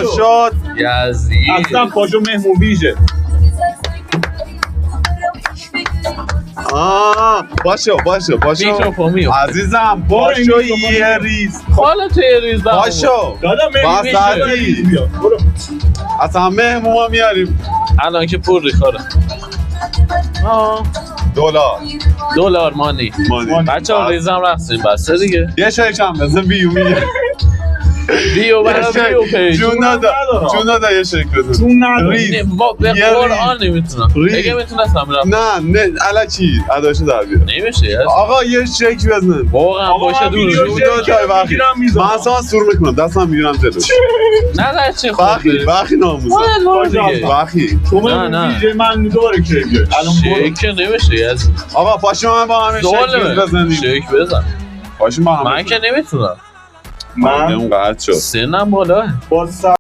پاشو یزید اصلا پاشو مهمون ویژه. پاشو میکروفون میو عزیزم پاشو یه ریز حالا تو یه ریز دارم پاشو دادا مهمون وسطی بیا برو. اصلا مهمون ما میاریم الان که پر ریخاره دلار مانی بچه ها ریزم رفتیم بسته دیگه یه شایش هم بزن بیو میگه بیو برای بیو پیج جون دادا یه شایک بزن چون نداره. ریز به یه قرآن نمیتونم ریز. اگه میتونستم میرم نه علکی اداشو در بیار نمیشه آقا یه شیک بزن واقعا آقا باشه من دور ویدیو جون شیک دادا وقتی میگیرم میذارم. من اصلا سور میکنم دستم میگیرم جلوش نه در چه خود وقتی ناموزم دیگه وقتی تو نه. مهمون ویژه من دوباره که بیاد الان برو. شیک نمیشه یزید آقا پاشو من با همه شیک بزنیم شیک بزن پاشو با همه من که نمیتونم من اون قطع شد سنم بالاه با